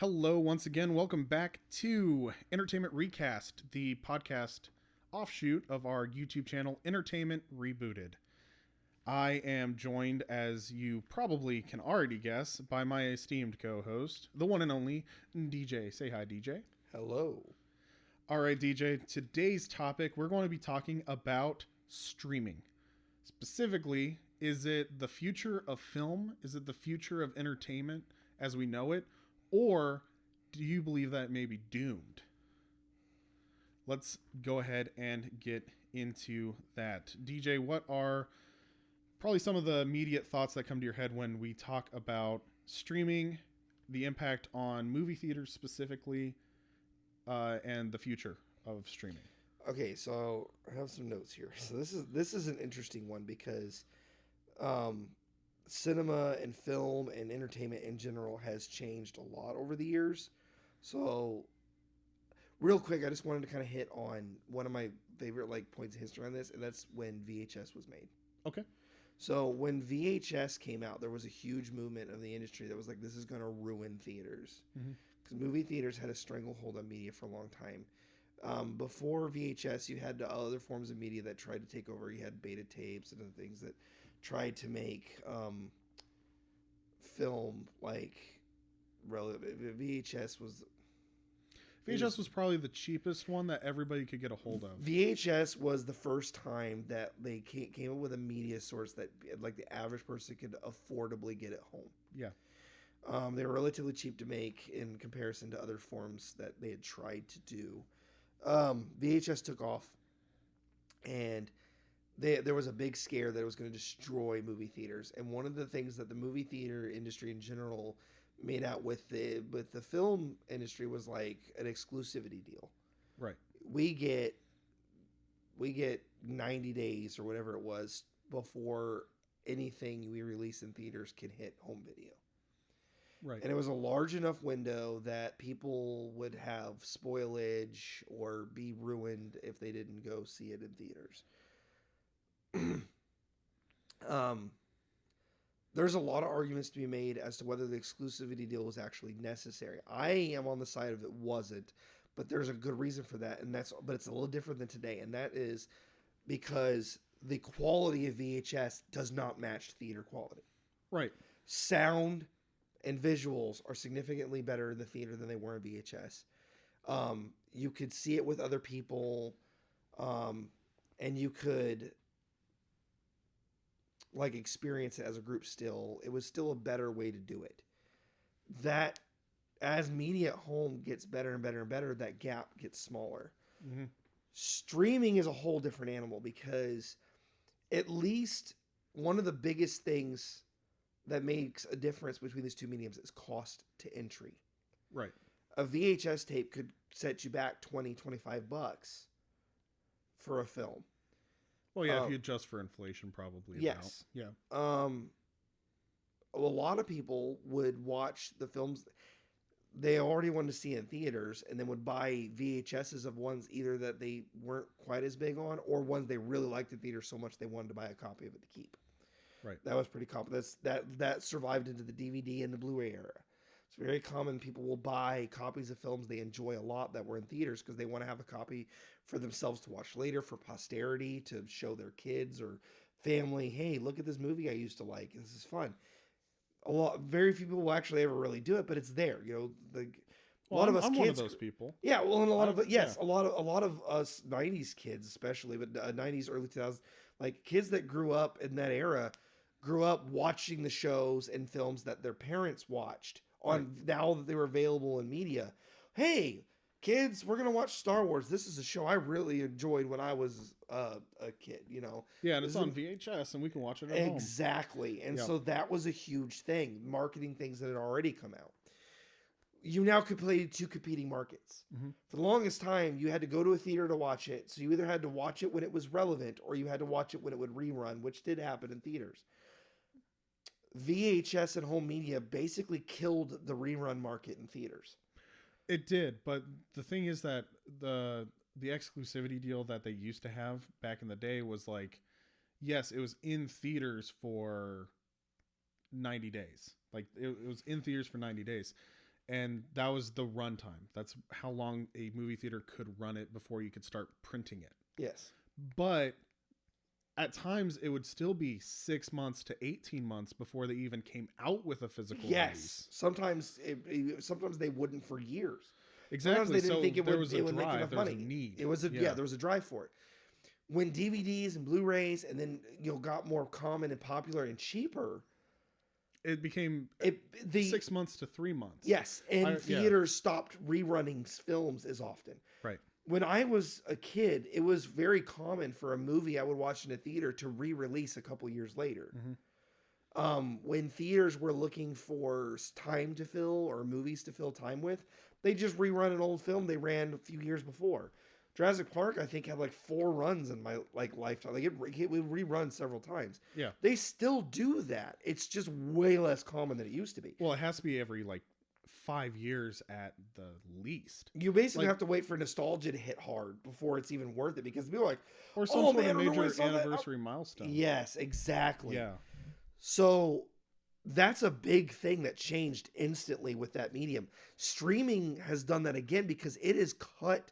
Hello, once again. Welcome back to Entertainment ReCast, the podcast offshoot of our YouTube channel, Entertainment Rebooted. I am joined, as you probably can already guess, by my esteemed co-host, the one and only DJ. Say hi, DJ. Hello. All right, DJ. Today's topic, we're going to be talking about streaming. Specifically, is it the future of film? Is it the future of entertainment as we know it? Or do you believe that it may be doomed? Let's go ahead and get into that. DJ, what are probably some of the immediate thoughts that come to your head when we talk about streaming, the impact on movie theaters specifically, and the future of streaming? Okay, so I have some notes here. So this is an interesting one because cinema and film and entertainment in general has changed a lot over the years. So real quick, I just wanted to kind of hit on one of my favorite points of history on this, and that's when VHS was made. Okay. So when VHS came out, there was a huge movement of the industry that was like, this is going to ruin theaters. Because movie theaters had a stranglehold on media for a long time. Before VHS, you had other forms of media that tried to take over. You had beta tapes and other things that tried to make film relevant. VHS was probably the cheapest one that everybody could get a hold of. VHS was the first time that they came up with a media source that the average person could affordably get at home. Yeah. They were relatively cheap to make in comparison to other forms that they had tried to do. VHS took off, and there was a big scare that it was going to destroy movie theaters. And one of the things that the movie theater industry in general made out with the film industry was like an exclusivity deal. Right. We get 90 days or whatever it was before anything we release in theaters can hit home video. Right. And it was a large enough window that people would have spoilage or be ruined if they didn't go see it in theaters. There's a lot of arguments to be made as to whether the exclusivity deal was actually necessary. I am on the side of it wasn't, but there's a good reason for that, but it's a little different than today, and that is because the quality of VHS does not match theater quality. Right. Sound and visuals are significantly better in the theater than they were in VHS. You could see it with other people, and you could experience it as a group still. It was still a better way to do it. That, as media at home gets better and better and better, that gap gets smaller. Mm-hmm. Streaming is a whole different animal because at least one of the biggest things that makes a difference between these two mediums is cost to entry. Right. A VHS tape could set you back $20-$25 for a film. Well, yeah, if you adjust for inflation, probably. Yes. Yeah. A lot of people would watch the films they already wanted to see in theaters and then would buy VHSs of ones either that they weren't quite as big on or ones they really liked in theater so much they wanted to buy a copy of it to keep. Right. That was pretty common. That survived into the DVD and the Blu-ray era. It's very common. People will buy copies of films they enjoy a lot that were in theaters because they want to have a copy for themselves to watch later, for posterity, to show their kids or family, hey, look at this movie I used to like. This is fun. Very few people will actually ever really do it, but it's there. A lot of us I'm kids. one of those people. Yeah, well, and a lot of us '90s kids, especially, but '90s, early 2000s, kids that grew up in that era, grew up watching the shows and films that their parents watched on now that they were available in media. Hey, kids, we're going to watch Star Wars. This is a show I really enjoyed when I was a kid, Yeah, and it's on VHS, and we can watch it at home. Exactly. And so that was a huge thing, marketing things that had already come out. You now could play two competing markets. Mm-hmm. For the longest time, you had to go to a theater to watch it. So you either had to watch it when it was relevant or you had to watch it when it would rerun, which did happen in theaters. VHS and home media basically killed the rerun market in theaters. It did, but the thing is that the exclusivity deal that they used to have back in the day was yes, it was in theaters for 90 days. It was in theaters for 90 days. and that was the runtime. That's how long a movie theater could run it before you could start printing it. Yes. But at times it would still be 6 months to 18 months before they even came out with a physical release. Sometimes sometimes they wouldn't for years. Exactly. Sometimes they didn't think it there would, was a it would make drive, enough there was money. a need. It was there was a drive for it. When DVDs and Blu-rays and then got more common and popular and cheaper, it became 6 months to 3 months. Yes, and theaters stopped rerunning films as often. Right. When I was a kid, it was very common for a movie I would watch in a theater to re-release a couple years later. Mm-hmm. When theaters were looking for time to fill or movies to fill time with, they just rerun an old film they ran a few years before. Jurassic Park, I think, had like 4 runs in my lifetime. Like it would rerun several times. Yeah, they still do that. It's just way less common than it used to be. Well, it has to be every 5 years at the least. You basically have to wait for nostalgia to hit hard before it's even worth it, because people are like, or some sort of major anniversary milestone. Yes, exactly. Yeah. So that's a big thing that changed instantly with that medium. Streaming has done that again because it has cut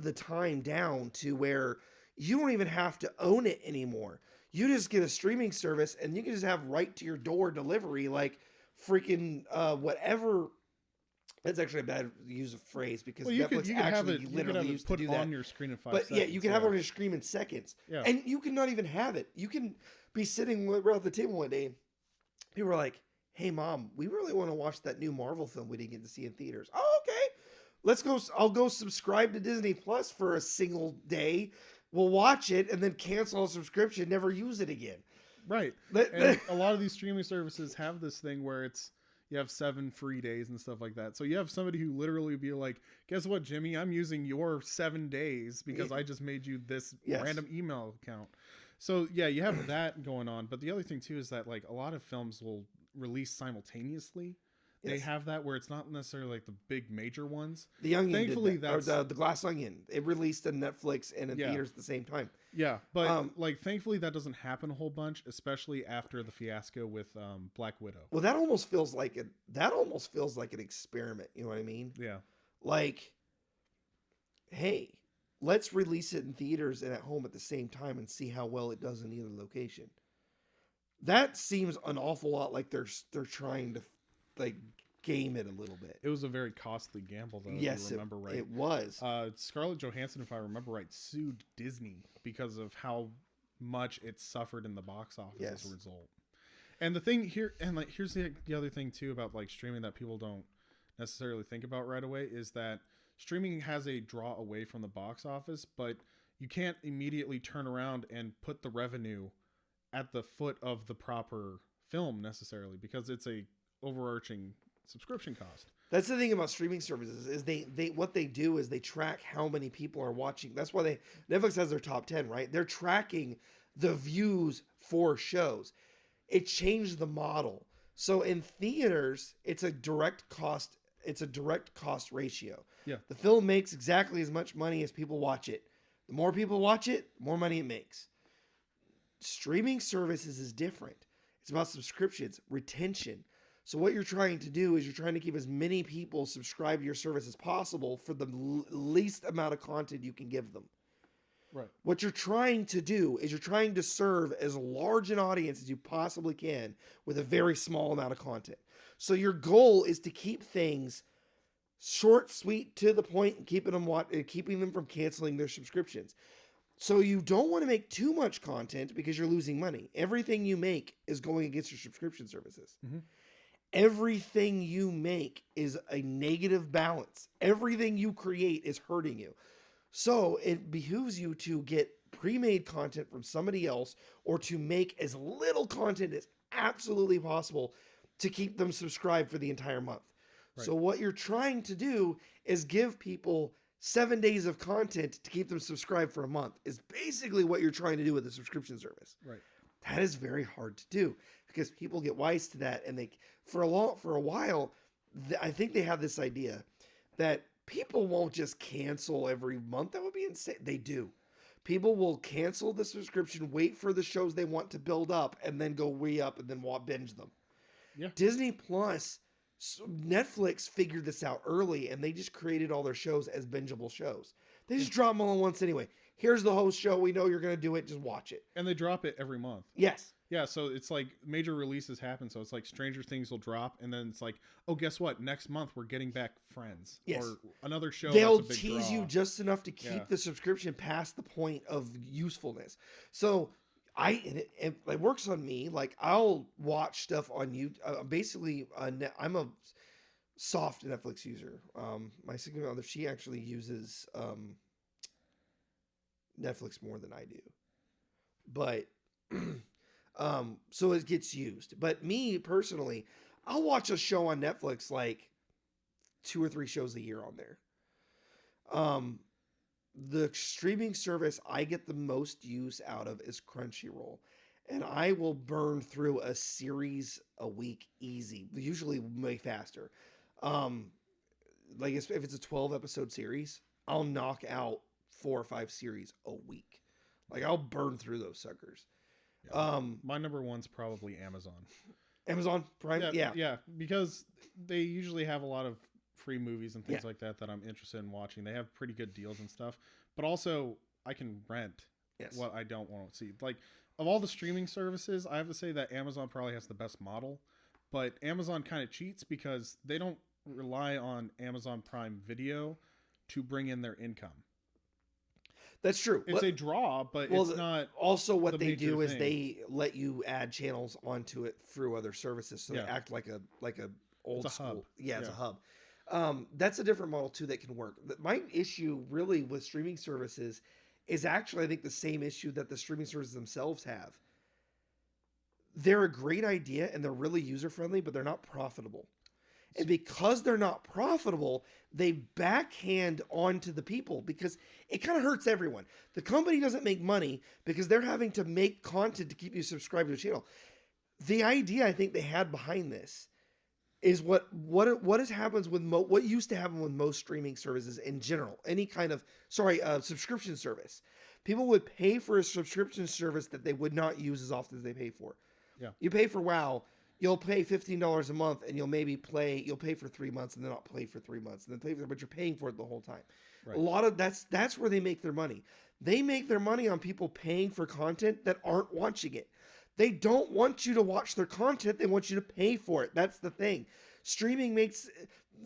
the time down to where you don't even have to own it anymore. You just get a streaming service and you can just have right to your door delivery, like freaking whatever. That's actually a bad use of phrase, because Netflix actually literally used to do that on your screen in 5 but seconds. Yeah, you can have it on your screen in seconds. Yeah. And you can not even have it. You can be sitting around the table one day and people are like, "Hey mom, we really want to watch that new Marvel film we didn't get to see in theaters." "Oh, okay. Let's go. I'll go subscribe to Disney Plus for a single day. We'll watch it and then cancel a subscription, never use it again." Right. And a lot of these streaming services have this thing where you have 7 free days and stuff like that. So you have somebody who literally be like, "Guess what, Jimmy? I'm using your 7 days because I just made you this random email account." So yeah, you have that going on. But the other thing too is that a lot of films will release simultaneously. They have that where it's not necessarily the big major ones. The Onion, thankfully, or the Glass Onion, it released on Netflix and in theaters at the same time. Yeah, but thankfully that doesn't happen a whole bunch, especially after the fiasco with Black Widow. Well, that almost feels like an experiment. You know what I mean? Yeah. Hey, let's release it in theaters and at home at the same time and see how well it does in either location. That seems an awful lot like they're trying to game it a little bit. It was a very costly gamble, though. Yes, if you remember right. It was. Scarlett Johansson, if I remember right, sued Disney because of how much it suffered in the box office as a result. And the thing here, and here's the other thing too about streaming that people don't necessarily think about right away, is that streaming has a draw away from the box office, but you can't immediately turn around and put the revenue at the foot of the proper film necessarily, because it's a overarching subscription cost. That's the thing about streaming services is they what they do is they track how many people are watching. That's why Netflix has their top 10, right? They're tracking the views for shows. It changed the model. So in theaters, it's a direct cost ratio. Yeah. The film makes exactly as much money as people watch it. The more people watch it, the more money it makes. Streaming services is different. It's about subscriptions, retention. So what you're trying to do is you're trying to keep as many people subscribed to your service as possible for the least amount of content you can give them. Right. What you're trying to do is you're trying to serve as large an audience as you possibly can with a very small amount of content. So your goal is to keep things short, sweet, to the point, and keeping them from canceling their subscriptions. So you don't want to make too much content because you're losing money. Everything you make is going against your subscription services. Mm-hmm. Everything you make is a negative balance. Everything you create is hurting you. So it behooves you to get pre-made content from somebody else, or to make as little content as absolutely possible to keep them subscribed for the entire month. Right. So what you're trying to do is give people 7 days of content to keep them subscribed for a month, is basically what you're trying to do with a subscription service. Right. That is very hard to do because people get wise to that, and for a while, I think they have this idea that people won't just cancel every month. That would be insane. They do. People will cancel the subscription, wait for the shows they want to build up, and then go re-up and then binge them. Yeah. Disney Plus So Netflix figured this out early, and they just created all their shows as bingeable shows. They just drop them all at once anyway. Here's the host show. We know you're going to do it. Just watch it. And they drop it every month. Yes. Yeah, so it's like major releases happen. So it's like Stranger Things will drop, and then it's like, oh, guess what? Next month we're getting back Friends. Yes. Or another show. They'll that's a big tease draw. you just enough to keep the subscription past the point of usefulness. So it works on me. Like, I'll watch stuff on you. Basically, I'm a soft Netflix user. My significant other, she actually uses Netflix more than I do. But so it gets used. But me personally, I'll watch a show on Netflix like 2 or 3 shows a year on there. The streaming service I get the most use out of is Crunchyroll. And I will burn through a series a week easy, usually way faster. Like if it's a 12 episode series, I'll knock out 4 or 5 series a week. Like, I'll burn through those suckers. Yeah. My number one's probably Amazon. Amazon Prime? Yeah, because they usually have a lot of free movies and things like that I'm interested in watching. They have pretty good deals and stuff. But also, I can rent what I don't want to see. Like, of all the streaming services, I have to say that Amazon probably has the best model. But Amazon kind of cheats because they don't rely on Amazon Prime Video to bring in their income. That's true. It's a draw, but it's not. Also, what they do is they let you add channels onto it through other services, so they act like a old school. Hub. Yeah, it's a hub. That's a different model too that can work. My issue really with streaming services is actually, I think, the same issue that the streaming services themselves have. They're a great idea and they're really user friendly, but they're not profitable. And because they're not profitable, they backhand onto the people because it kind of hurts everyone. The company doesn't make money because they're having to make content to keep you subscribed to a channel. The idea I think they had behind this is what happens with what used to happen with most streaming services in general. Any kind of subscription service. People would pay for a subscription service that they would not use as often as they pay for. Yeah. You pay for WoW. You'll pay $15 a month, and you'll pay for 3 months, and then not play for 3 months, and then but you're paying for it the whole time. Right. A lot of that's where they make their money. They make their money on people paying for content that aren't watching it. They don't want you to watch their content. They want you to pay for it. That's the thing. Streaming makes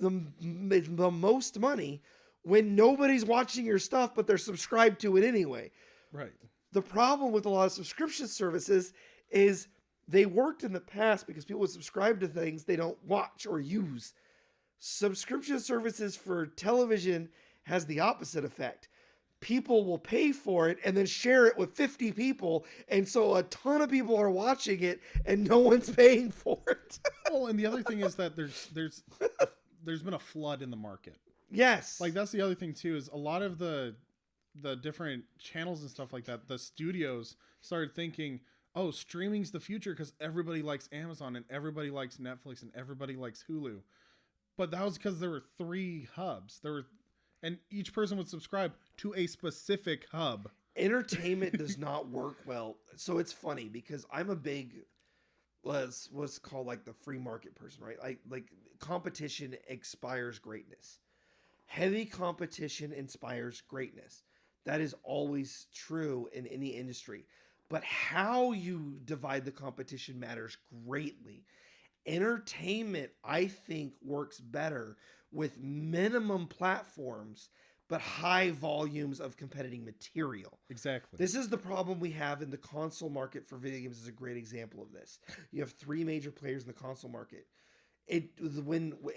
the most money when nobody's watching your stuff, but they're subscribed to it anyway. Right. The problem with a lot of subscription services is they worked in the past because people would subscribe to things they don't watch or use. Subscription services for television has the opposite effect. People will pay for it and then share it with 50 people. And so a ton of people are watching it and no one's paying for it. Well, and the other thing is that there's been a flood in the market. Yes. Like, that's the other thing too, is a lot of the different channels and stuff like that, the studios started thinking, oh, streaming's the future because everybody likes Amazon and everybody likes Netflix and everybody likes Hulu. But that was because there were 3 hubs. And each person would subscribe to a specific hub. Entertainment does not work well. So it's funny because I'm a big, what's called like the free market person, right? Like competition inspires greatness. Heavy competition inspires greatness. That is always true in any industry. But how you divide the competition matters greatly. Entertainment, I think, works better with minimum platforms, but high volumes of competing material. Exactly. This is the problem we have in the console market for video games is a great example of this. You have 3 major players in the console market.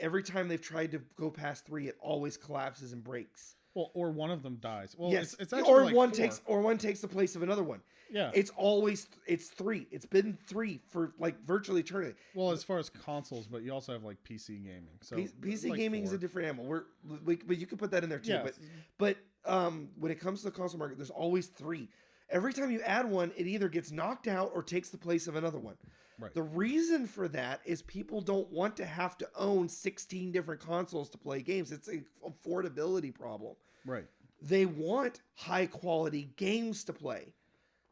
Every time they've tried to go past 3, it always collapses and breaks. Well, or one of them dies. Well, yes. It's actually one takes the place of another one. Yeah. It's 3. It's been 3 for like virtually eternity. Well, as far as consoles, but you also have like PC gaming. So PC like gaming 4. is a different animal. But you can put that in there too. Yes. But when it comes to the console market, there's always 3. Every time you add one, it either gets knocked out or takes the place of another one. Right. The reason for that is people don't want to have to own 16 different consoles to play games. It's an affordability problem. Right. They want high quality games to play.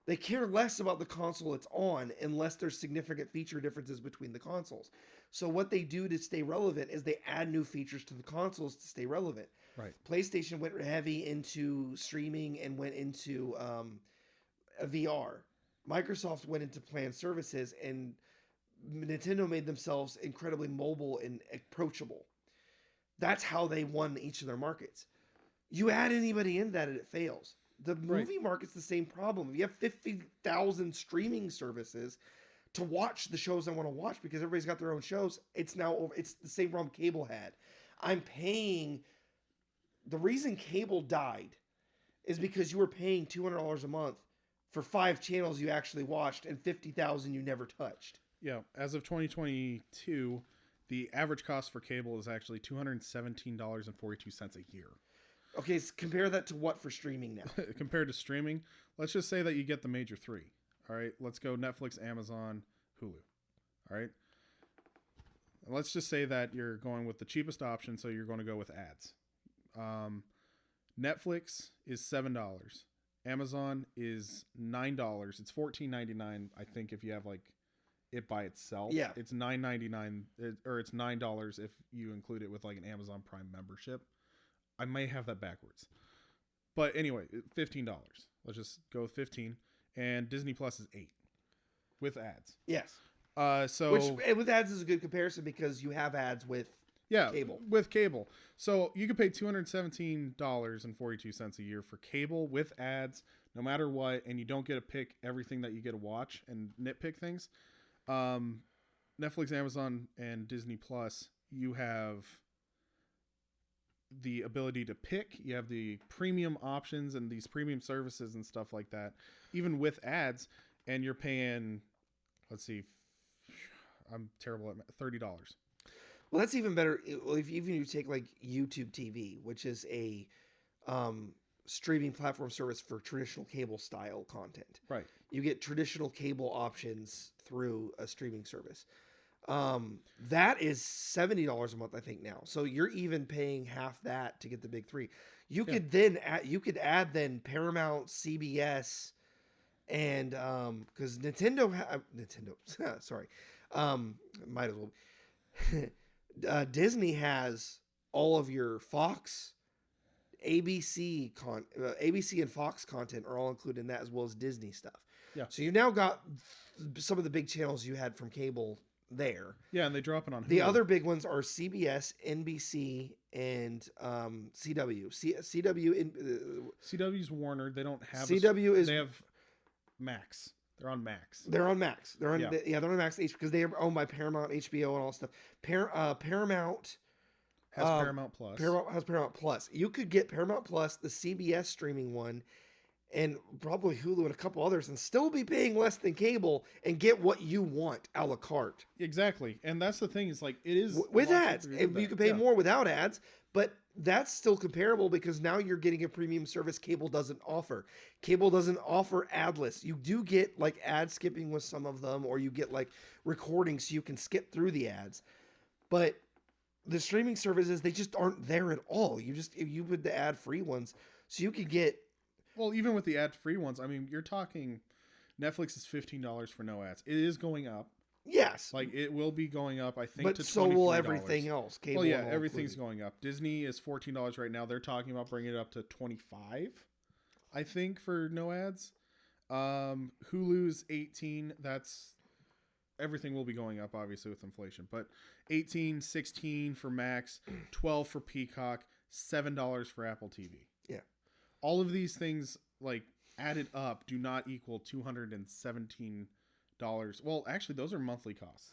They care less about the console it's on unless there's significant feature differences between the consoles. So what they do to stay relevant is they add new features to the consoles to stay relevant. Right. PlayStation went heavy into streaming and went into VR. Microsoft went into planned services, and Nintendo made themselves incredibly mobile and approachable. That's how they won each of their markets. You add anybody in that and it fails. The movie market's the same problem. If you have 50,000 streaming services to watch the shows I want to watch because everybody's got their own shows, it's the same problem cable had. I'm paying. The reason cable died is because you were paying $200 a month for 5 channels you actually watched and 50,000 you never touched. Yeah, as of 2022, the average cost for cable is actually $217.42 a year. Okay, so compare that to what for streaming now? Compared to streaming, let's just say that you get the major 3. All right, let's go Netflix, Amazon, Hulu. All right. And let's just say that you're going with the cheapest option, so you're going to go with ads. Netflix is $7. Amazon is $9. It's $14.99, I think, if you have like it by itself. Yeah. It's $9.99, or it's $9 if you include it with like an Amazon Prime membership. I may have that backwards. But anyway, $15. Let's just go with 15. And Disney Plus is $8 with ads. Yes. Which with ads is a good comparison because you have ads with cable. With cable. So you could pay $217.42 a year for cable with ads, no matter what, and you don't get to pick everything that you get to watch and nitpick things. Netflix, Amazon, and Disney Plus, you have the ability to pick. You have the premium options and these premium services and stuff like that, even with ads, and you're paying, let's see, I'm terrible at $30. Well, that's even better. If even you take like YouTube TV, which is a streaming platform service for traditional cable style content. Right. You get traditional cable options through a streaming service. That is $70 a month, I think now. So you're even paying half that to get the big 3. You could then add Paramount, CBS, and because Nintendo, sorry, might as well. Disney has all of your Fox, ABC and Fox content are all included in that, as well as Disney stuff. Yeah. So you now got some of the big channels you had from cable there. Yeah, and they drop it on Hulu. The other big ones are CBS, NBC, and CW. CW's Warner. They don't have CW they have Max. They're on Max. They're on Max. They're on they're on Max because they are owned by Paramount, HBO, and all that stuff. Paramount has Paramount Plus. Paramount has Paramount Plus. You could get Paramount Plus, the CBS streaming one, and probably Hulu and a couple others, and still be paying less than cable and get what you want a la carte. Exactly, and that's the thing. Is like it is with ads. And you can pay more without ads, but that's still comparable because now you're getting a premium service cable doesn't offer. Cable doesn't offer adless. You do get like ad skipping with some of them, or you get like recordings so you can skip through the ads. But the streaming services, they just aren't there at all. You put the ad free ones, so you could get. Well, even with the ad free ones, I mean, you're talking Netflix is $15 for no ads. It is going up. Yes. Like it will be going up, I think, but to $24. so will everything else. Cable well, yeah, everything's going up. Disney is $14 right now. They're talking about bringing it up to $25, I think, for no ads. Hulu's $18. That's everything will be going up, obviously, with inflation. But $18, $16 for Max, $12 for Peacock, $7 for Apple TV. Yeah. All of these things, like added up, do not equal $217. Well, actually, those are monthly costs.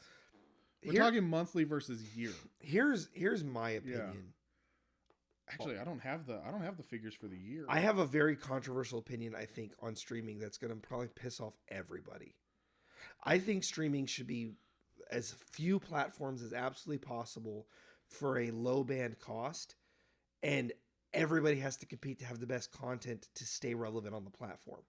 We're talking monthly versus year. Here's my opinion. Yeah. Actually, I don't have the figures for the year. I have a very controversial opinion, I think, on streaming that's going to probably piss off everybody. I think streaming should be as few platforms as absolutely possible for a low band cost, and everybody has to compete to have the best content to stay relevant on the platform.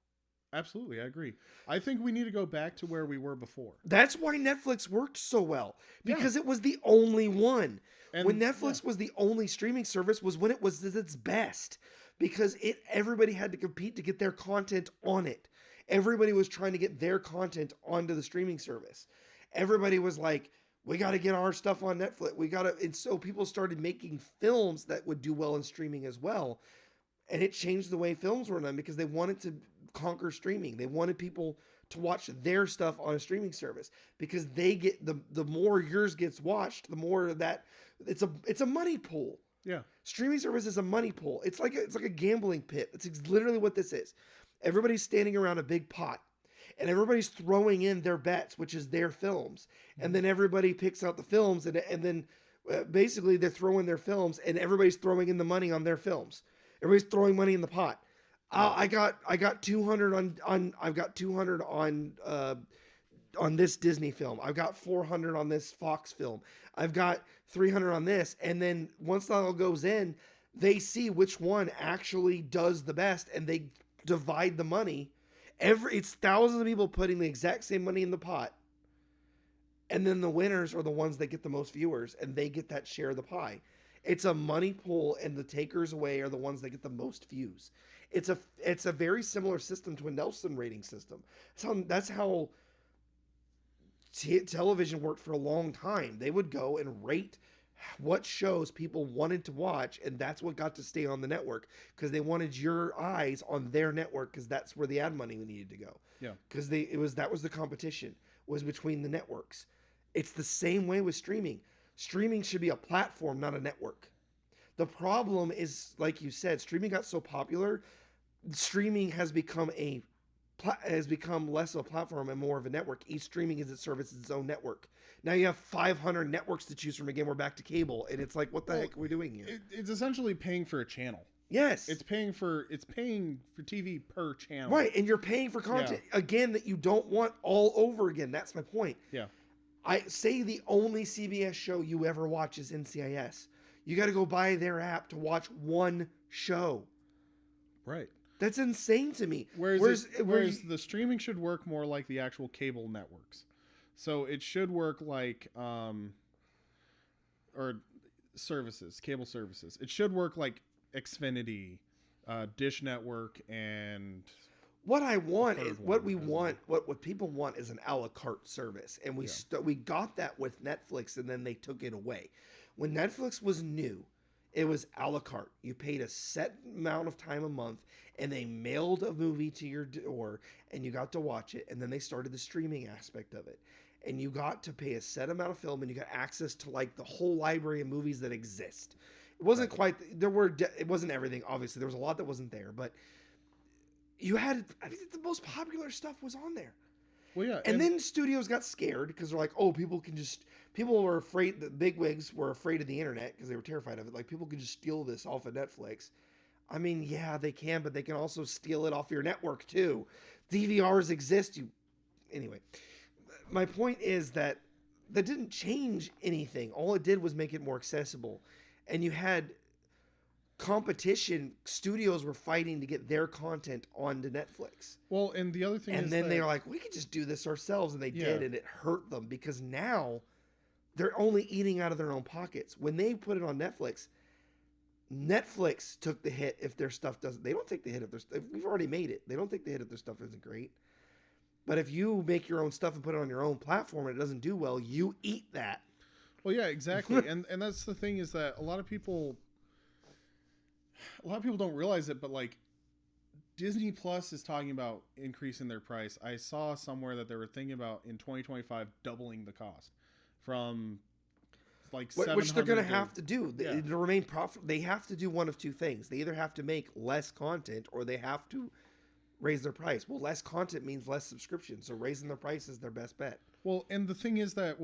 Absolutely, I agree. I think we need to go back to where we were before. That's why Netflix worked so well, because it was the only one. And when Netflix was the only streaming service was when it was at its best, because everybody had to compete to get their content on it. Everybody was trying to get their content onto the streaming service. Everybody was like, we got to get our stuff on Netflix. And so people started making films that would do well in streaming as well. And it changed the way films were done because they wanted to conquer streaming. They wanted people to watch their stuff on a streaming service because they get the more yours gets watched, the more that it's a money pool. Yeah. Streaming service is a money pool. It's like a gambling pit. It's literally what this is. Everybody's standing around a big pot and everybody's throwing in their bets, which is their films. And then everybody picks out the films and then basically they're throwing their films and everybody's throwing in the money on their films. Everybody's throwing money in the pot. I got 200 on this Disney film. I've got 400 on this Fox film. I've got 300 on this. And then once that all goes in, they see which one actually does the best and they divide the money. It's thousands of people putting the exact same money in the pot. And then the winners are the ones that get the most viewers and they get that share of the pie. It's a money pool and the takers away are the ones that get the most views. It's a very similar system to a Nielsen rating system. That's how television worked for a long time. They would go and rate what shows people wanted to watch, and that's what got to stay on the network because they wanted your eyes on their network because that's where the ad money needed to go. Yeah. Because that was the competition was between the networks. It's the same way with streaming. Streaming should be a platform, not a network. The problem is, like you said, streaming got so popular. Streaming has become less of a platform and more of a network. Each streaming is its own network. Now you have 500 networks to choose from. Again, we're back to cable, and it's like, what the heck are we doing here? It's essentially paying for a channel. Yes, it's paying for TV per channel. Right, and you're paying for content again that you don't want all over again. That's my point. Yeah, I say the only CBS show you ever watch is NCIS. You got to go buy their app to watch one show. Right. That's insane to me. Whereas the streaming should work more like the actual cable networks. So it should work like or services, cable services. It should work like Xfinity, Dish Network, and what I want is what people want is an a la carte service, and we got that with Netflix, and then they took it away. When Netflix was new, it was a la carte. You paid a set amount of time a month, and they mailed a movie to your door, and you got to watch it. And then they started the streaming aspect of it, and you got to pay a set amount of film, and you got access to like the whole library of movies that exist. It wasn't quite. It wasn't everything. Obviously, there was a lot that wasn't there, but you had. I think the most popular stuff was on there. Well, yeah, and then studios got scared because they're like, oh, people were afraid. The bigwigs were afraid of the internet because they were terrified of it. Like, people could just steal this off of Netflix. I mean, yeah, they can, but they can also steal it off your network too. DVRs exist. Anyway, my point is that didn't change anything. All it did was make it more accessible, and you had competition. Studios were fighting to get their content onto Netflix. Well, and the other thing and then they were like, we could just do this ourselves, and they did, and it hurt them because now they're only eating out of their own pockets. When they put it on Netflix took the hit if their stuff doesn't. They don't take the hit if we've already made it. They don't take the hit if their stuff isn't great. But if you make your own stuff and put it on your own platform and it doesn't do well, you eat that. Well, yeah, exactly. and that's the thing is that a lot of people don't realize it, but like Disney Plus is talking about increasing their price. I saw somewhere that they were thinking about in 2025 doubling the cost from like which they're going to have to do to remain profitable. They have to do one of two things. They either have to make less content or they have to raise their price. Well, less content means less subscription, so raising their price is their best bet. Well, and the thing is that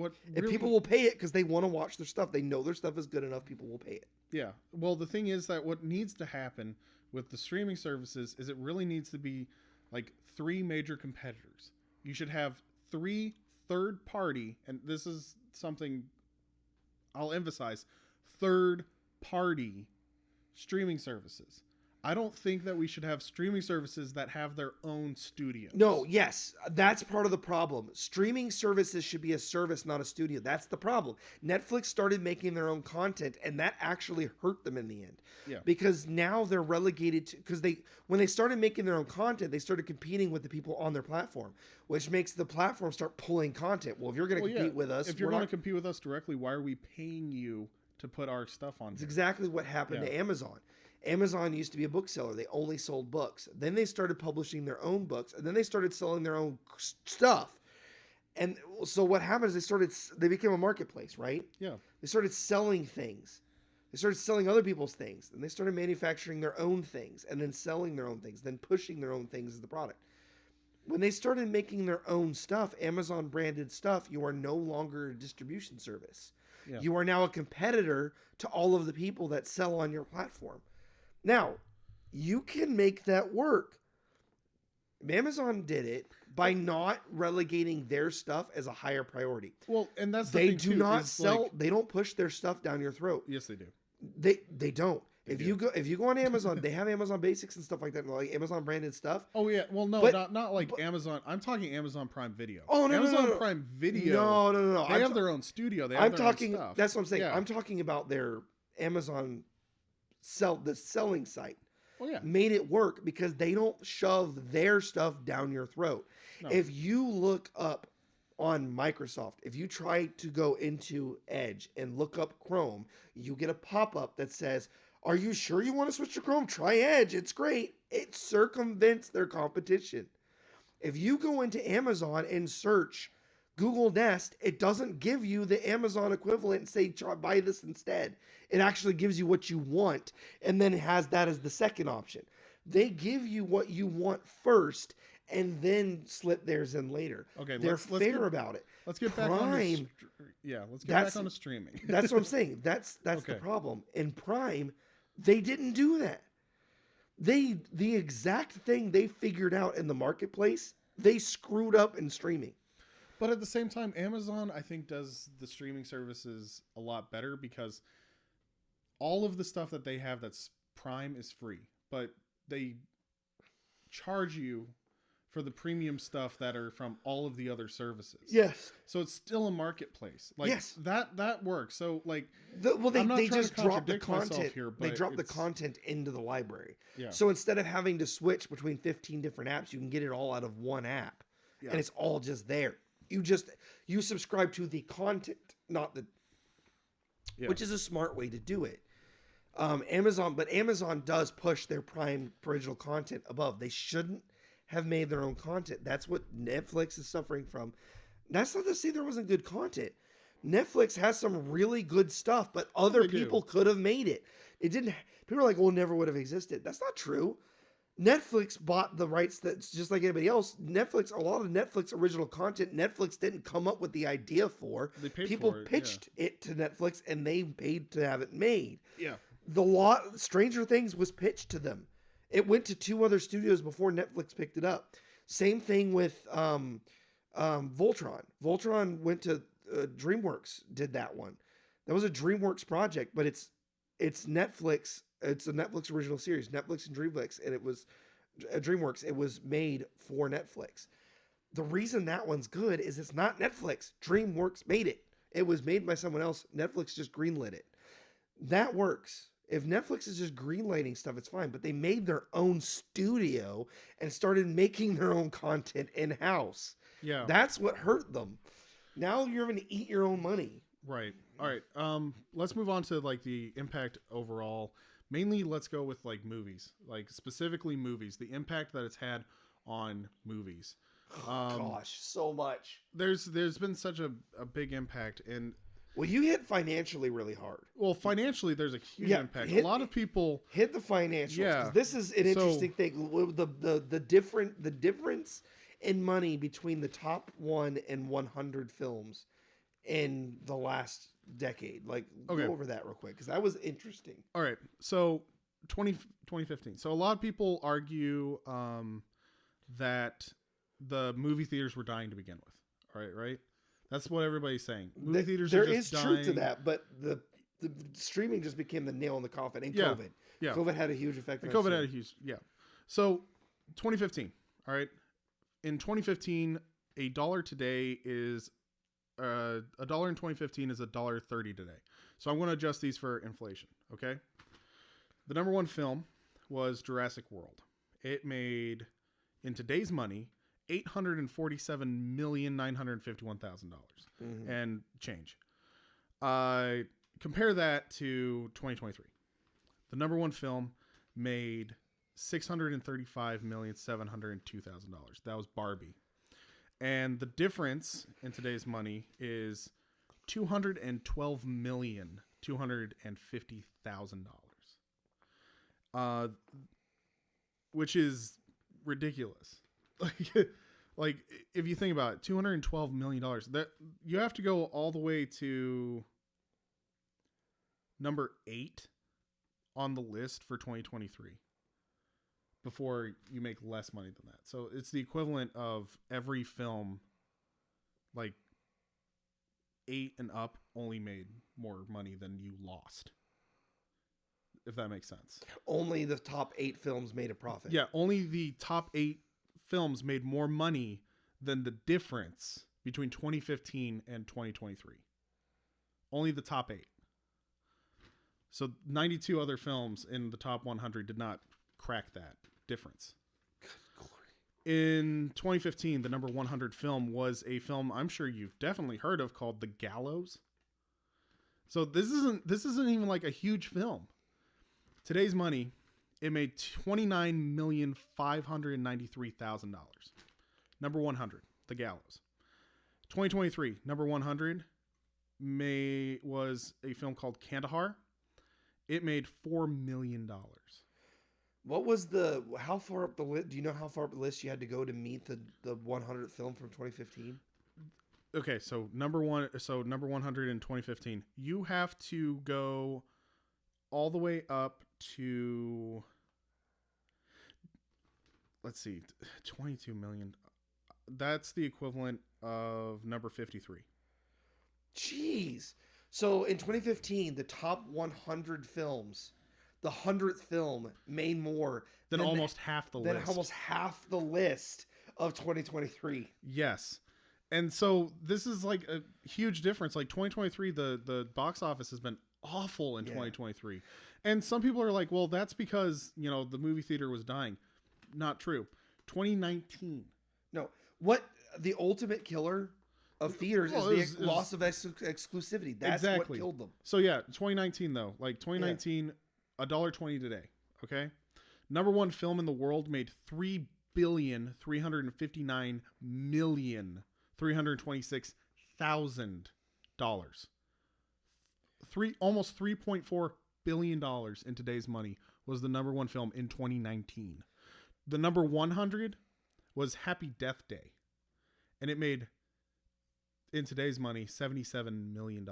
people will pay it because they want to watch their stuff. They know their stuff is good enough. People will pay it. Yeah. Well, the thing is that what needs to happen with the streaming services is it really needs to be like 3 major competitors. You should have 3 third party, and this is something I'll emphasize, third party streaming services. I don't think that we should have streaming services that have their own studios. No, yes, that's part of the problem. Streaming services should be a service, not a studio. That's the problem. Netflix started making their own content, and that actually hurt them in the end. Yeah. Because now they're relegated to, because when they started making their own content, they started competing with the people on their platform, which makes the platform start pulling content. Well, if you're going to compete with us, if you're going to compete with us directly, why are we paying you to put our stuff on? It's exactly what happened to Amazon. Amazon used to be a bookseller. They only sold books. Then they started publishing their own books, and then they started selling their own stuff. And so what happened is they became a marketplace, right? Yeah. They started selling things. They started selling other people's things. And they started manufacturing their own things and then selling their own things, then pushing their own things as the product. When they started making their own stuff, Amazon branded stuff, you are no longer a distribution service. Yeah. You are now a competitor to all of the people that sell on your platform. Now, you can make that work. Amazon did it by not relegating their stuff as a higher priority. Well, and that's they do not sell. They don't push their stuff down your throat. Yes, they do. They don't. If you go on Amazon, they have Amazon Basics and stuff like that, like Amazon branded stuff. Oh yeah, well no, but, not like Amazon. I'm talking Amazon Prime Video. Oh no, Amazon Prime Video. No. They have their own studio. They have their own stuff. That's what I'm saying. Yeah. I'm talking about their Amazon the selling site. Oh yeah, made it work because they don't shove their stuff down your throat. No. If you look up on Microsoft, if you try to go into Edge and look up Chrome, you get a pop-up that says, "Are you sure you want to switch to Chrome? Try Edge. It's great." It circumvents their competition. If you go into Amazon and search Google Nest, it doesn't give you the Amazon equivalent and say, buy this instead. It actually gives you what you want and then has that as the second option. They give you what you want first and then slip theirs in later. Okay, they're fair about it. Let's get back on let's get back on the streaming. That's what I'm saying. That's the problem. In Prime, they didn't do that. The exact thing they figured out in the marketplace, they screwed up in streaming. But at the same time, Amazon, I think, does the streaming services a lot better because all of the stuff that they have that's Prime is free, but they charge you for the premium stuff that are from all of the other services. Yes. So it's still a marketplace. Like, yes. That works. So like, they just drop the content. Here, they drop the content into the library. Yeah. So instead of having to switch between 15 different apps, you can get it all out of one app, and it's all just there. You subscribe to the content, not the, which is a smart way to do it. Amazon does push their Prime original content above. They shouldn't have made their own content. That's what Netflix is suffering from. That's not to say there wasn't good content. Netflix has some really good stuff, but other people could have made it. It didn't. People are like, "Well, it never would have existed." That's not true. Netflix bought the rights. That's just like anybody else. A lot of Netflix original content, Netflix didn't come up with the idea for. People pitched it to Netflix and they paid to have it made. Yeah. Stranger Things was pitched to them. It went to 2 other studios before Netflix picked it up. Same thing with Voltron. Voltron went to DreamWorks, did that one. That was a DreamWorks project, but it's Netflix. It's a Netflix original series, Netflix and DreamWorks, and it was DreamWorks. It was made for Netflix. The reason that one's good is it's not Netflix. DreamWorks made it. It was made by someone else. Netflix just greenlit it. That works. If Netflix is just greenlighting stuff, it's fine. But they made their own studio and started making their own content in-house. Yeah. That's what hurt them. Now you're going to eat your own money. Right. All right. Let's move on to like the impact overall. Mainly, let's go with like movies, like specifically movies, the impact that it's had on movies. Gosh, so much. There's been such a big impact, and well, you hit financially really hard. Well, financially, there's a huge impact. A lot of people hit the financials. Yeah, this is an interesting thing. The difference in money between the top 1 and 100 films in the last decade. Like, go over that real quick because that was interesting. All right, so 2015. So a lot of people argue that the movie theaters were dying to begin with. All right, right. That's what everybody's saying. Movie theaters are just dying. Truth to that, but the streaming just became the nail in the coffin. And Yeah. COVID. Yeah. COVID had a huge effect. And on COVID had a streaming. huge, yeah. So 2015, all right. In 2015, a dollar today is a dollar in 2015 is $1.30 today. So I'm going to adjust these for inflation. Okay. The number one film was Jurassic World. It made, in today's money, $847,951,000 and change. Compare that to 2023. The number one film made $635,702,000. That was Barbie. And the difference in today's money is $212,250,000. Which is ridiculous. Like if you think about it, $212 million, that you have to go all the way to number 8 on the list for 2023 before you make less money than that. So it's the equivalent of every film, like 8 and up, only made more money than you lost. If that makes sense. Only the top 8 films made a profit. Yeah, only the top 8 films made more money than the difference between 2015 and 2023. Only the top 8. So 92 other films in the top 100 did not crack that difference. In 2015, the number 100 film was a film I'm sure you've definitely heard of called The Gallows. So this isn't even like a huge film. Today's money, it made $29,593,000. Number 100, The Gallows. 2023, number 100 was a film called Kandahar. It made $4 million. What was how far up the list? Do you know how far up the list you had to go to meet the 100th film from 2015? Okay, so number 100 in 2015, you have to go all the way up to, let's see, 22 million. That's the equivalent of number 53. Jeez. So in 2015, the top 100 films, the 100th film made more than almost half the list. Than almost half the list of 2023. Yes. And so this is like a huge difference. Like 2023, the box office has been awful in 2023. And some people are like, well, that's because, the movie theater was dying. Not true. 2019. No. What the ultimate killer of theaters is the loss of exclusivity. That's what killed them. So yeah, 2019 though. Like 2019, $1.20 today. Okay? Number one film in the world made $3,359,326,000. Almost $3.4 billion in today's money was the number one film in 2019. The number 100 was Happy Death Day, and it made, in today's money, $77 million.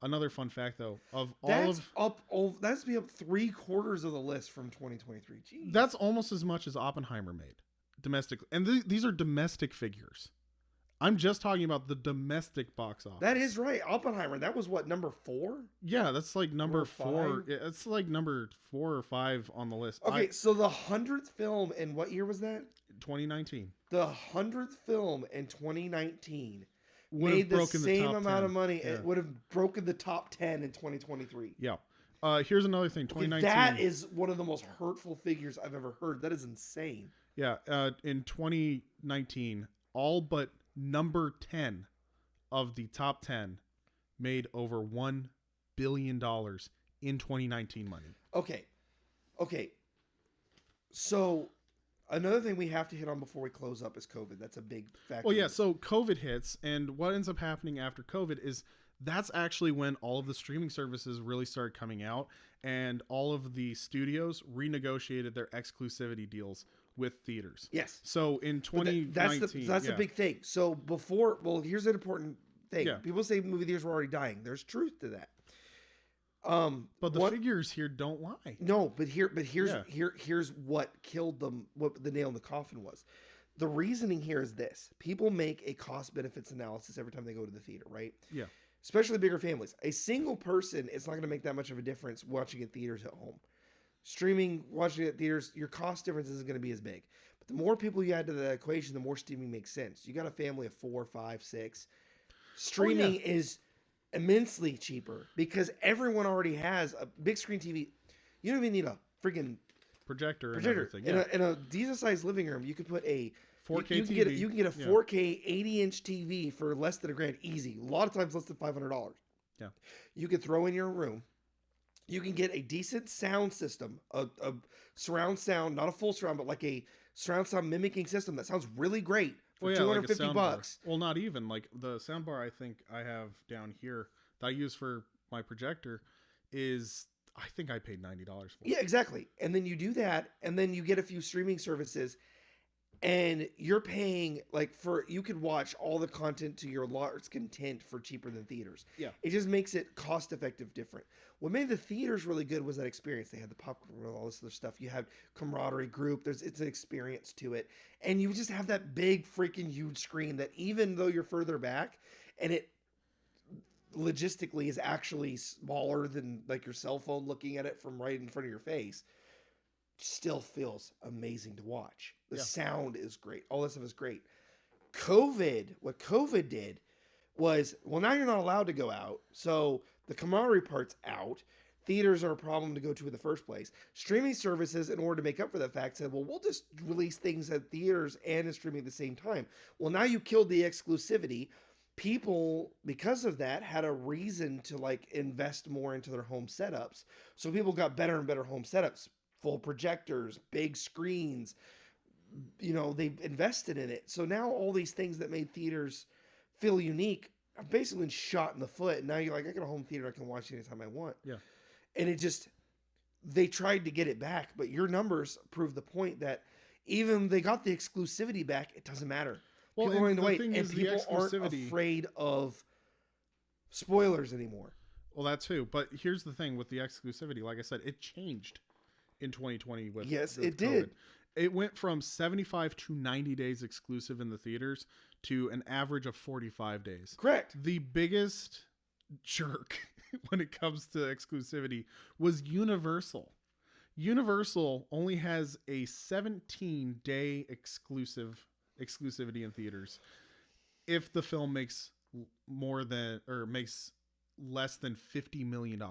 Another fun fact, though, that's up 3/4 of the list from 2023. Jeez. That's almost as much as Oppenheimer made domestically, and these are domestic figures. I'm just talking about the domestic box office. That is right. Oppenheimer, that was what, number 4? Yeah, that's like number 4. It's like number 4 or 5 on the list. Okay, so the 100th film in what year was that? 2019. The 100th film in 2019 made the same amount of money. Yeah. It would have broken the top 10 in 2023. Yeah. Here's another thing. 2019. That is one of the most hurtful figures I've ever heard. That is insane. Yeah. In 2019, all but number 10 of the top 10 made over $1 billion in 2019 money. Okay. So another thing we have to hit on before we close up is COVID. That's a big factor. Well, yeah. So COVID hits, and what ends up happening after COVID is that's actually when all of the streaming services really started coming out, and all of the studios renegotiated their exclusivity deals with theaters. Yes. So in 2019, that's a big thing. So here's an important thing. Yeah. People say movie theaters were already dying. There's truth to that. But the figures here don't lie. No, but here's what killed them. What the nail in the coffin was. The reasoning here is this: people make a cost benefits analysis every time they go to the theater, right? Yeah. especially bigger families. A single person, it's not going to make that much of a difference watching in theaters at home. Streaming, watching it at theaters, your cost difference isn't going to be as big. But the more people you add to the equation, the more streaming makes sense. You got a family of 4, 5, 6. Streaming is immensely cheaper because everyone already has a big screen TV. You don't even need a freaking projector. And everything. In a decent sized living room, you could put a 4K you TV. You can get a 4K 80-inch TV for less than $1,000 easy. A lot of times less than $500. Yeah. You could throw in your room. You can get a decent sound system, a surround sound, not a full surround, but like a surround sound mimicking system that sounds really great for $250. Like well, not even like the soundbar I think I have down here that I use for my projector is I think I paid $90 for. Yeah, exactly. And then you do that, and then you get a few streaming services, and you're paying you could watch all the content to your heart's content for cheaper than theaters. Yeah. It just makes it cost effective different. What made the theaters really good was that experience. They had the popcorn, all this other stuff. You have camaraderie group. It's an experience to it. And you just have that big freaking huge screen that even though you're further back and it logistically is actually smaller than like your cell phone looking at it from right in front of your face, still feels amazing to watch. The sound is great. All this stuff is great. What COVID did was, well, now you're not allowed to go out. So the camaraderie part's out. Theaters are a problem to go to in the first place. Streaming services, in order to make up for that fact, said, well, we'll just release things at theaters and in streaming at the same time. Well, now you killed the exclusivity. People, because of that, had a reason to invest more into their home setups. So people got better and better home setups. Full projectors, big screens, they invested in it. So now all these things that made theaters feel unique have basically been shot in the foot. And now you're like, I got a home theater I can watch anytime I want. Yeah. And they tried to get it back, but your numbers prove the point that even they got the exclusivivity back, it doesn't matter. Well, people are in the wait, and people aren't afraid of spoilers anymore. Well, that's who. But here's the thing with the exclusivity. Like I said, it changed in 2020 with yes, with it COVID. did. It went from 75 to 90 days exclusive in the theaters to an average of 45 days. Correct. The biggest jerk when it comes to exclusivity was Universal. Universal only has a 17-day exclusivity in theaters if the film makes makes less than $50 million.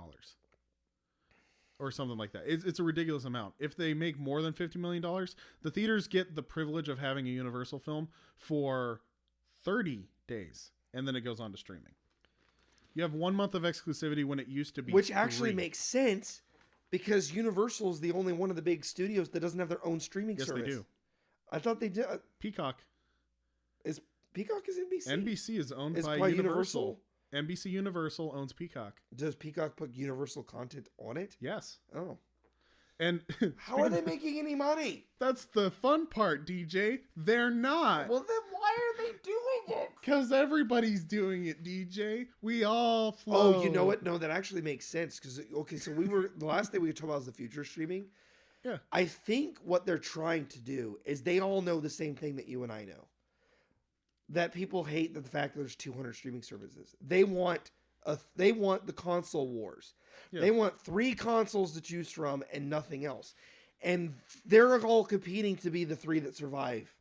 Or something like that. It's a ridiculous amount. If they make more than $50 million, the theaters get the privilege of having a Universal film for 30 days, and then it goes on to streaming. You have 1 month of exclusivity when it used to be Which actually makes sense because Universal is the only one of the big studios that doesn't have their own streaming service. Yes, they do. I thought they did. Peacock. Peacock is NBC? NBC is owned by Universal. NBC Universal owns Peacock. Does Peacock put Universal content on it? Yes. Oh. And how are they making any money? That's the fun part, DJ. They're not. Well, then why are they doing it? Because everybody's doing it, DJ. We all flow. Oh, you know what? No, that actually makes sense. Because, okay, so the last thing we were talking about was the future streaming. Yeah. I think what they're trying to do is they all know the same thing that you and I know. That people hate the fact that there's 200 streaming services. They want the console wars. Yeah. They want 3 consoles to choose from and nothing else. And they're all competing to be the 3 that survive.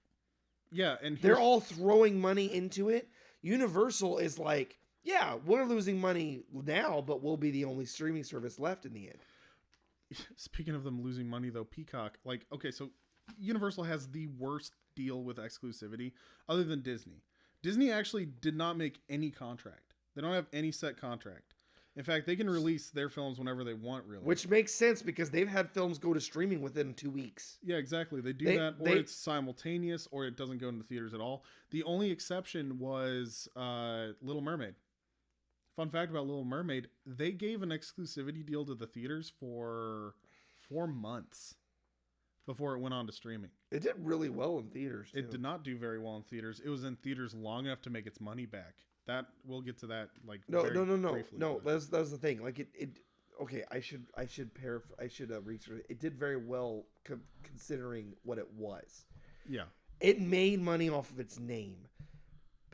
Yeah, and they're all throwing money into it. Universal is like, yeah, we're losing money now, but we'll be the only streaming service left in the end. Speaking of them losing money, though, Peacock, so Universal has the worst deal with exclusivity other than Disney. Disney actually did not make any contract. They don't have any set contract. In fact, they can release their films whenever they want, really. Which makes sense because they've had films go to streaming within 2 weeks. Yeah, exactly. They do that, or it's simultaneous, or it doesn't go into theaters at all. The only exception was Little Mermaid. Fun fact about Little Mermaid, they gave an exclusivity deal to the theaters for 4 months before it went on to streaming. It did really well in theaters, too. It did not do very well in theaters. It was in theaters long enough to make its money back. That we'll get to that no. briefly, no. That's the thing. Okay, I should research it. It did very well considering what it was. Yeah, it made money off of its name.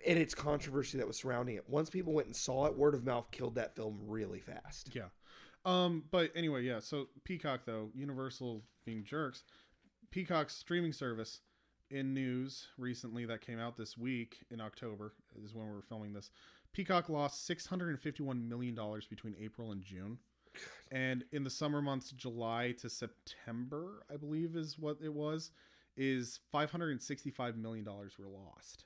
and its controversy that was surrounding it. Once people went and saw it, word of mouth killed that film really fast. Yeah. But anyway, yeah. So Peacock, though, Universal being jerks, Peacock's streaming service, in news recently that came out this week in October is when we're filming this. Peacock lost $651 million between April and June. And in the summer months, July to September, I believe is what it was, is $565 million were lost.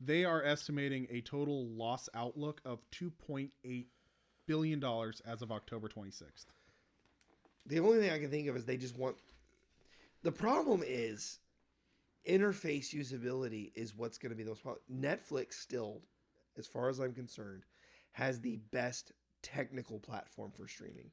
They are estimating a total loss outlook of $2.8 billion as of October 26th. The only thing I can think of is they just want... The problem is interface usability is what's going to be the most problem. Netflix still, as far as I'm concerned, has the best technical platform for streaming.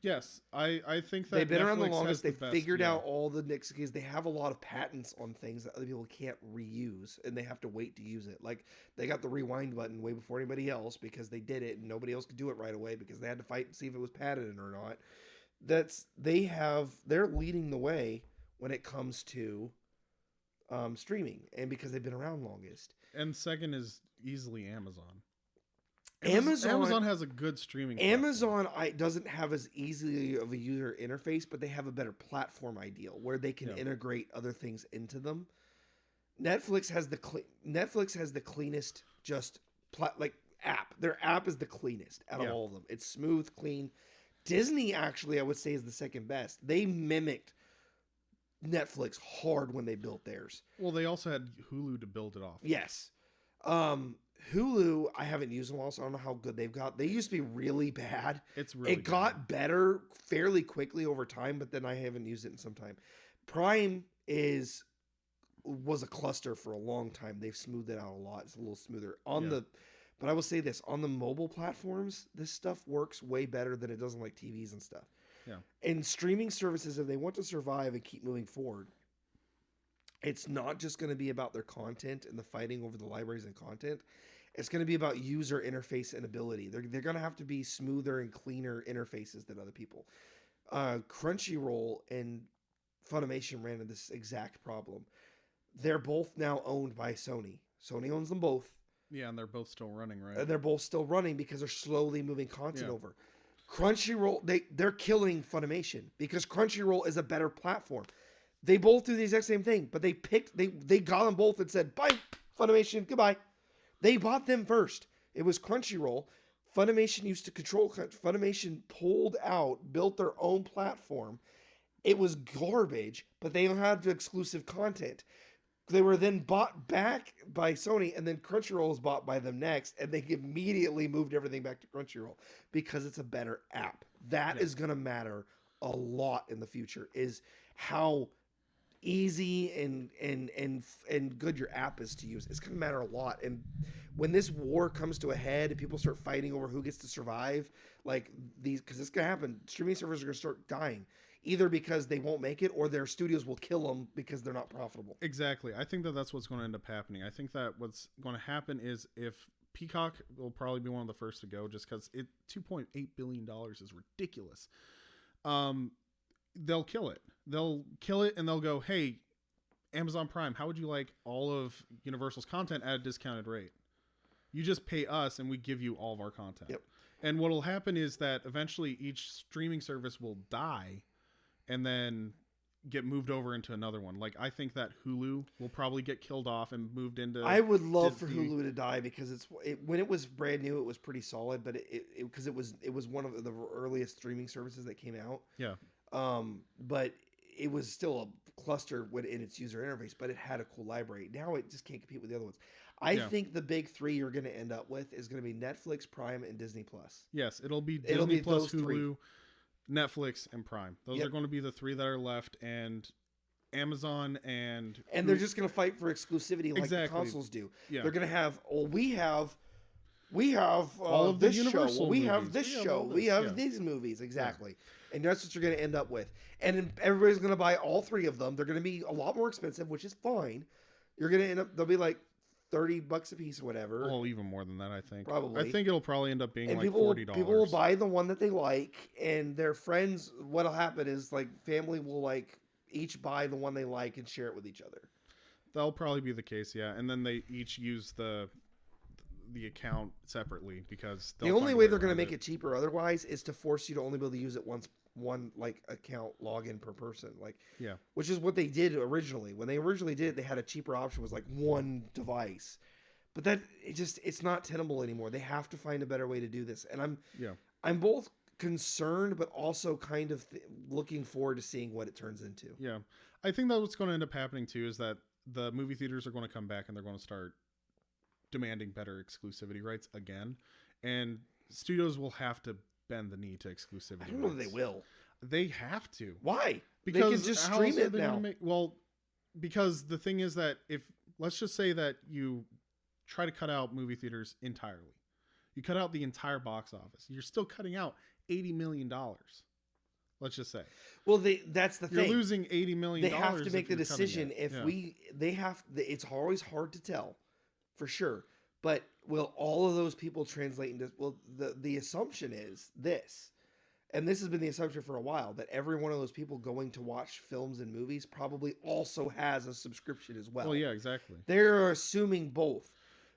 Yes, I think that they've been Netflix around the longest. They've figured yeah. out all the nicks because they have a lot of patents on things that other people can't reuse, and they have to wait to use it. Like they got the rewind button way before anybody else because they did it, and nobody else could do it right away because they had to fight and see if it was patented or not. They're leading the way when it comes to streaming, and because they've been around longest. And second is easily Amazon. Amazon has a good streaming Amazon doesn't have as easily of a user interface, but they have a better platform ideal where they can integrate other things into them. Netflix has the cleanest app. Their app is the cleanest out of all of them. It's smooth, clean. Disney actually, I would say, is the second best. They mimicked Netflix hard when they built theirs. Well, they also had Hulu to build it off. Yes. Hulu, I haven't used in a while, so I don't know how good they've got. They used to be really bad. It got better fairly quickly over time, but then I haven't used it in some time. Prime was a cluster for a long time. They've smoothed it out a lot. It's a little smoother but I will say this, on the mobile platforms, this stuff works way better than it does on like TVs and stuff. Yeah. And streaming services, if they want to survive and keep moving forward, it's not just going to be about their content and the fighting over the libraries and content. It's going to be about user interface and ability. They're going to have to be smoother and cleaner interfaces than other people. Crunchyroll and Funimation ran into this exact problem. They're both now owned by Sony. Sony owns them both. Yeah, and they're both still running, right? And they're both still running because they're slowly moving content over. Crunchyroll, they're killing Funimation because Crunchyroll is a better platform. They both do the exact same thing, but they got them both and said, bye, Funimation, goodbye. They bought them first. It was Crunchyroll. Funimation used to control. Funimation pulled out, built their own platform. It was garbage, but they had the exclusive content. They were then bought back by Sony, and then Crunchyroll was bought by them next, and they immediately moved everything back to Crunchyroll because it's a better app. That is going to matter a lot in the future, is how easy and good your app is to use. It's going to matter a lot. And when this war comes to a head and people start fighting over who gets to survive, because it's going to happen, streaming servers are going to start dying. Either because they won't make it or their studios will kill them because they're not profitable. Exactly. I think that's what's going to end up happening. I think that what's going to happen is if Peacock will probably be one of the first to go just because $2.8 billion is ridiculous. They'll kill it. They'll kill it and they'll go, hey, Amazon Prime, how would you like all of Universal's content at a discounted rate? You just pay us and we give you all of our content. Yep. And what will happen is that eventually each streaming service will die and then get moved over into another one. Like, I think that Hulu will probably get killed off and moved into... I would love for Hulu to die because when it was brand new, it was pretty solid, but because it was one of the earliest streaming services that came out. Yeah. But it was still a cluster in its user interface, but it had a cool library. Now it just can't compete with the other ones. I think the big three you're going to end up with is going to be Netflix, Prime, and Disney Plus. Yes, it'll be Disney Plus, Hulu, Netflix, and Prime. Those are going to be the three that are left, and Amazon and they're just going to fight for exclusivity like the consoles do. Yeah. They're going to have, we have all of the this show. Universal We movies. have this show. We have these movies. Exactly. And that's what you're going to end up with. And then everybody's going to buy all three of them. They're going to be a lot more expensive, which is fine. You're going to end up, they'll be like $30 a piece or whatever. Well, even more than that, I think. Probably. I think it'll probably end up being and like $40. People will buy the one that they like, and their friends, what'll happen is like family will like each buy the one they like and share it with each other. That'll probably be the case, yeah. And then they each use the the account separately because the only way they're going to make it cheaper otherwise is to force you to only be able to use it one like account login per person, like which is what they did originally. When they originally did it, they had a cheaper option, was like one device, but that it's not tenable anymore. They have to find a better way to do this, and I'm both concerned but also kind of looking forward to seeing what it turns into. I think that what's going to end up happening too is that the movie theaters are going to come back and they're going to start demanding better exclusivity rights again, and studios will have to bend the knee to exclusivity. I don't know if they will. They have to. Why? Because they can just stream it now. Because the thing is that if, let's just say that you try to cut out movie theaters entirely, you cut out the entire box office, you're still cutting out $80 million. Let's just say. Well, that's the thing. You're losing $80 million. They have to make the decision. It's always hard to tell for sure. But will all of those people translate into, the assumption is this, and this has been the assumption for a while, that every one of those people going to watch films and movies probably also has a subscription as well. Well, yeah, exactly. They're assuming both.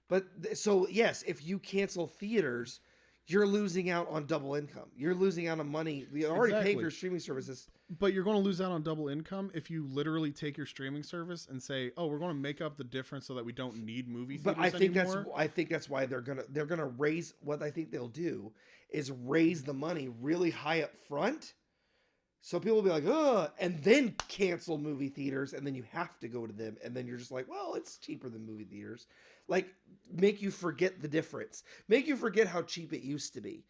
But so yes, if you cancel theaters, you're losing out on double income. You're losing out on money. You're already paying for your streaming services. But you're going to lose out on double income if you literally take your streaming service and say, "Oh, we're going to make up the difference so that we don't need movie theaters anymore." I think that's why they're gonna raise. What I think they'll do is raise the money really high up front, so people will be like, "Oh," and then cancel movie theaters, and then you have to go to them, and then you're just like, "Well, it's cheaper than movie theaters." Like, make you forget the difference. Make you forget how cheap it used to be.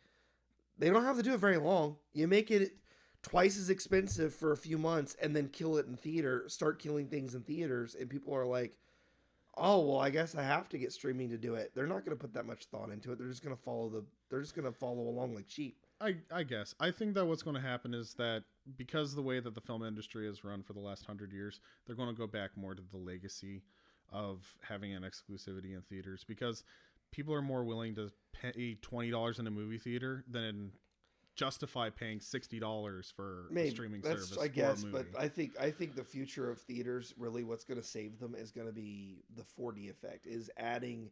They don't have to do it very long. You make it twice as expensive for a few months and then kill it in theater, start killing things in theaters, and people are like, "Oh, well, I guess I have to get streaming to do it." They're not going to put that much thought into it. They're just going to follow along like sheep. I guess. I think that what's going to happen is that because the way that the film industry has run for the last 100 years, they're going to go back more to the legacy of having an exclusivity in theaters, because people are more willing to pay $20 in a movie theater than justify paying $60 for a streaming service. I guess, but I think the future of theaters, really what's going to save them is going to be the 4D effect, is adding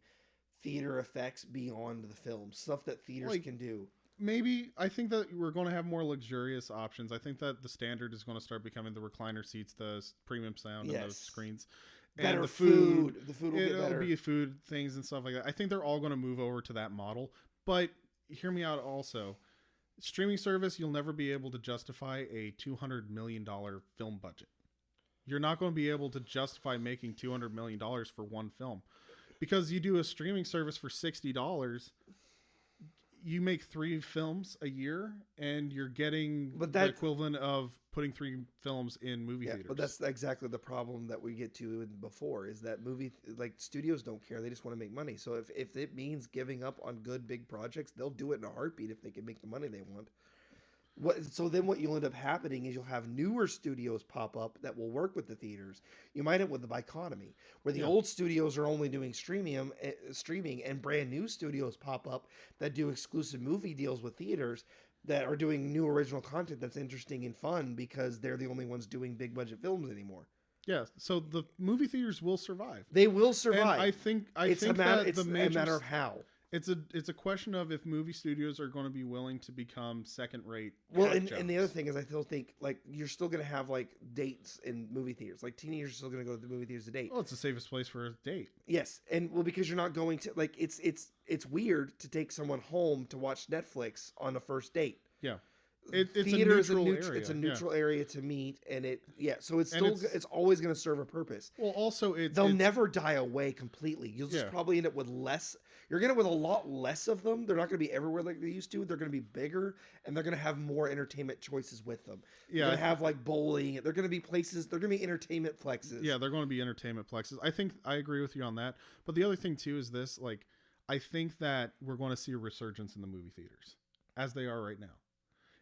theater effects beyond the film, stuff that theaters can do. Maybe. I think that we're going to have more luxurious options. I think that the standard is going to start becoming the recliner seats, the premium sound, and the screens. Better and the food. The food will get better. It'll be food things and stuff like that. I think they're all going to move over to that model. But hear me out also. Streaming service, you'll never be able to justify a $200 million film budget. You're not going to be able to justify making $200 million for one film. Because you do a streaming service for $60, you make 3 films a year, and you're getting the equivalent of putting 3 films in movie theaters. But that's exactly the problem that we get to before, is that studios don't care. They just want to make money. So if it means giving up on good big projects, they'll do it in a heartbeat if they can make the money they want. So then what you'll end up happening is you'll have newer studios pop up that will work with the theaters. You might end up with the dichotomy, where the old studios are only doing streaming, and brand new studios pop up that do exclusive movie deals with theaters that are doing new original content that's interesting and fun, because they're the only ones doing big budget films anymore. Yeah, so the movie theaters will survive. They will survive. And I think it's a matter of how. It's a question of if movie studios are going to be willing to become second-rate. Well, and the other thing is, I still think you're still going to have dates in movie theaters. Like, teenagers are still going to go to the movie theaters to date. Well, it's the safest place for a date. Yes, and because you're not going to it's weird to take someone home to watch Netflix on a first date. Yeah. It's a neutral area. It's a neutral area to meet, and so it's always going to serve a purpose. Well, also they'll never die away completely. You'll just probably end up with less. You're going to end up with a lot less of them. They're not going to be everywhere like they used to. They're going to be bigger, and they're going to have more entertainment choices with them. Yeah, they're going to have bowling. They're going to be places. They're going to be entertainment plexes. Yeah, they're going to be entertainment plexes. I think I agree with you on that. But the other thing too is this: I think that we're going to see a resurgence in the movie theaters as they are right now.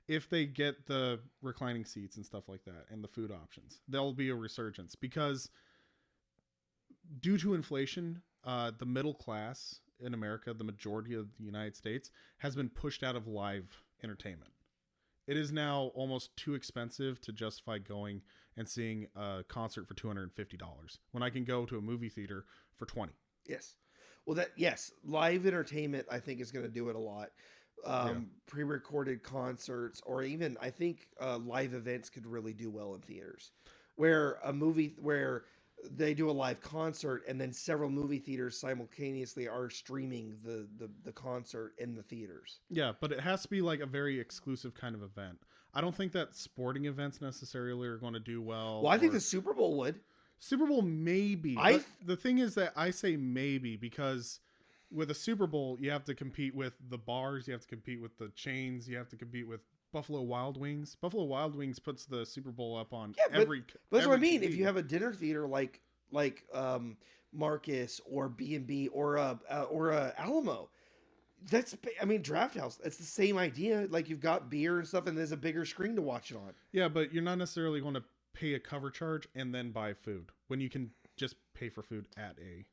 If they get the reclining seats and stuff like that and the food options, there'll be a resurgence, because due to inflation, the middle class in America, the majority of the United States, has been pushed out of live entertainment. It is now almost too expensive to justify going and seeing a concert for $250 when I can go to a movie theater for $20. Yes. Well, yes, live entertainment I think is going to do it a lot. Pre-recorded concerts, or even I think live events could really do well in theaters, where they do a live concert and then several movie theaters simultaneously are streaming the concert in the theaters. Yeah, but it has to be like a very exclusive kind of event. I don't think that sporting events necessarily are going to do well. Well, I think the Super Bowl would. Super Bowl maybe. The thing is that I say maybe because with a Super Bowl, you have to compete with the bars, you have to compete with the chains, you have to compete with Buffalo Wild Wings. Buffalo Wild Wings puts the Super Bowl up on every. But that's what I mean. TV. If you have a dinner theater like Marcus or B&B or a Alamo, Draft House. It's the same idea. Like you've got beer and stuff, and there's a bigger screen to watch it on. Yeah, but you're not necessarily going to pay a cover charge and then buy food when you can just pay for food at a.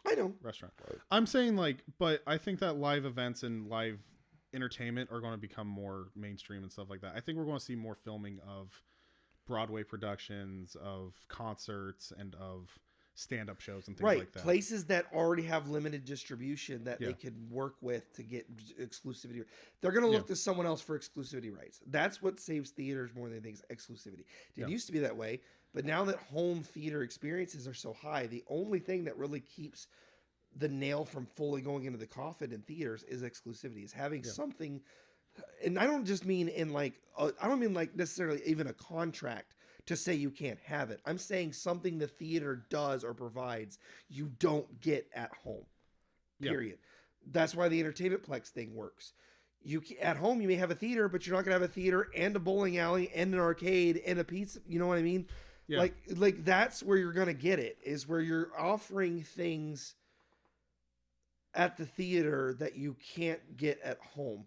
I know. Restaurant. I'm saying but I think that live events and live entertainment are going to become more mainstream and stuff like that. I think we're going to see more filming of Broadway productions, of concerts, and of stand-up shows and things like that. Places that already have limited distribution that they could work with to get exclusivity. They're going to look to someone else for exclusivity rights. That's what saves theaters more than anything is exclusivity. It used to be that way, but now that home theater experiences are so high, the only thing that really keeps the nail from fully going into the coffin in theaters is exclusivity, is having something. And I don't just mean I don't mean like necessarily even a contract to say you can't have it. I'm saying something the theater does or provides you don't get at home. Period. That's why the Entertainment Plex thing works. At home you may have a theater, but you're not going to have a theater and a bowling alley and an arcade and a pizza. You know what I mean? Yeah. Like that's where you're going to get it, is where you're offering things at the theater that you can't get at home.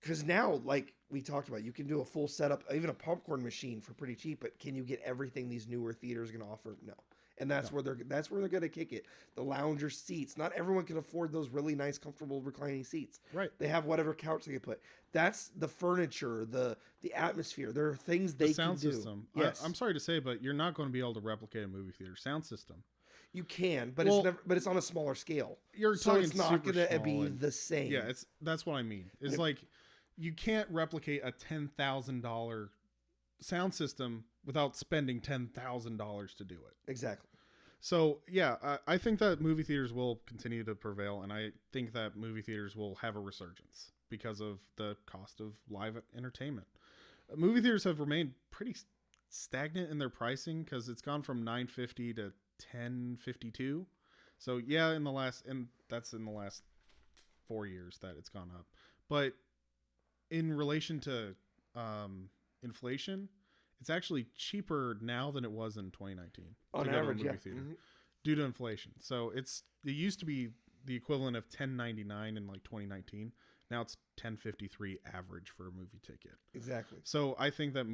Because now, like we talked about, you can do a full setup, even a popcorn machine for pretty cheap. But can you get everything these newer theaters are going to offer? No, and that's where they're going to kick it. The lounger seats. Not everyone can afford those really nice, comfortable reclining seats. Right. They have whatever couch they can put. That's the furniture, the atmosphere. There are things they can do. Sound system. Yes. I'm sorry to say, but you're not going to be able to replicate a movie theater sound system. You can, but it's on a smaller scale. So it's not going to be the same. Yeah, that's what I mean. It's like you can't replicate a $10,000 sound system without spending $10,000 to do it. Exactly. So yeah, I think that movie theaters will continue to prevail, and I think that movie theaters will have a resurgence because of the cost of live entertainment. Movie theaters have remained pretty stagnant in their pricing because it's gone from $9.50 to $10.52. So yeah, that's in the last 4 years that it's gone up. But in relation to inflation, it's actually cheaper now than it was in 2019 on average, theater due to inflation. So it used to be the equivalent of $10.99 in like 2019. Now it's $10.53 average for a movie ticket. Exactly. So I think that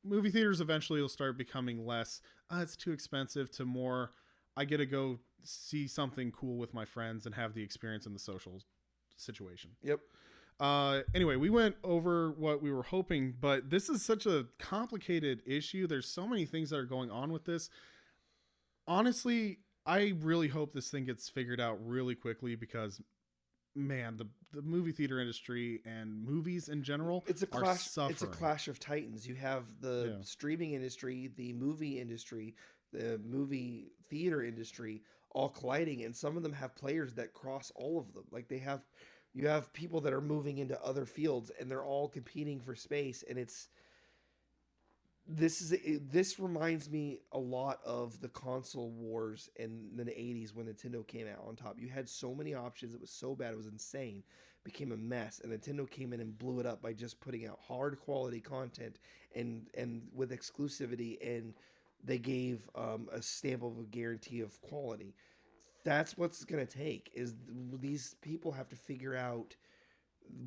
movie theaters eventually will start becoming less, it's too expensive, to more, I get to go see something cool with my friends and have the experience in the social situation. Yep. Anyway, we went over what we were hoping, but this is such a complicated issue. There's so many things that are going on with this. Honestly, I really hope this thing gets figured out really quickly because, man, the movie theater industry and movies in general are suffering. It's a clash of titans. You have the streaming industry, the movie industry, the movie theater industry all colliding, and some of them have players that cross all of them. Like you have people that are moving into other fields, and they're all competing for space, and this reminds me a lot of the console wars in the 80s when Nintendo came out on top. You had so many options. It was so bad. It was insane. It became a mess. And Nintendo came in and blew it up by just putting out hard quality content and with exclusivity. And they gave a stamp of a guarantee of quality. That's what's going to take, is these people have to figure out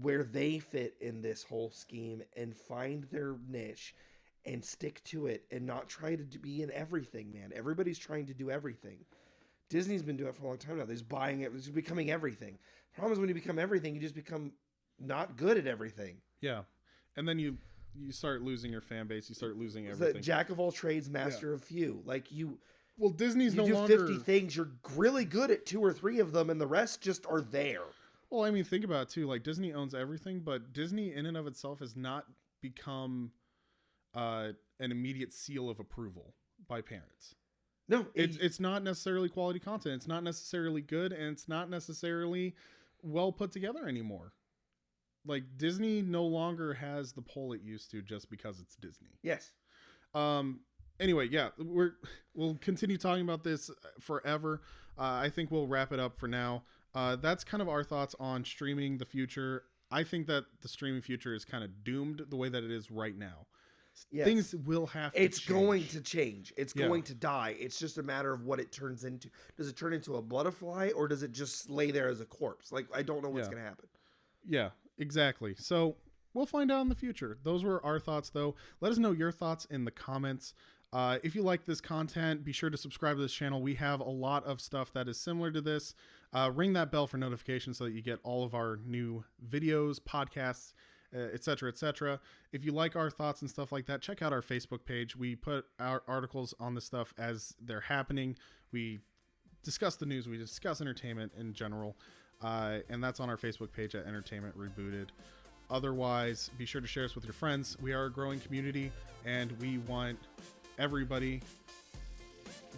where they fit in this whole scheme and find their niche and stick to it and not try to be in everything, man. Everybody's trying to do everything. Disney's been doing it for a long time now. They're just buying it. They're just becoming everything. The problem is when you become everything, you just become not good at everything. Yeah. And then you start losing your fan base. You start losing everything. The jack of all trades, master of few. Like Well, Disney's you no do longer 50 things, you're really good at 2 or 3 of them, and the rest just are there. Well, I mean, think about it too. Like Disney owns everything, but Disney in and of itself has not become an immediate seal of approval by parents. No, It's not necessarily quality content. It's not necessarily good, and it's not necessarily well put together anymore. Like Disney no longer has the pull it used to just because it's Disney. yes. Anyway, yeah, we'll continue talking about this forever. I think we'll wrap it up for now. That's kind of our thoughts on streaming the future. I think that the streaming future is kind of doomed the way that it is right now. Yes. Things will have to It's change. going to change. It's Yeah. going to die. It's just a matter of what it turns into. Does it turn into a butterfly, or does it just lay there as a corpse? Like, I don't know what's Yeah. going to happen. Yeah, exactly. So we'll find out in the future. Those were our thoughts, though. Let us know your thoughts in the comments. If you like this content, be sure to subscribe to this channel. We have a lot of stuff that is similar to this. Ring that bell for notifications so that you get all of our new videos, podcasts, etc., etc. If you like our thoughts and stuff like that, check out our Facebook page. We put our articles on this stuff as they're happening. We discuss the news. We discuss entertainment in general. And that's on our Facebook page at Entertainment Rebooted. Otherwise, be sure to share us with your friends. We are a growing community, and we want everybody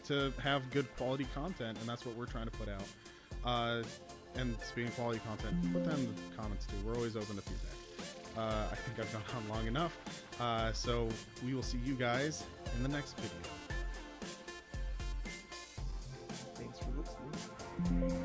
to have good quality content, and that's what we're trying to put out. And speaking of quality content, put that in the comments too. We're always open to feedback. I think I've gone on long enough. So we will see you guys in the next video. Thanks for listening.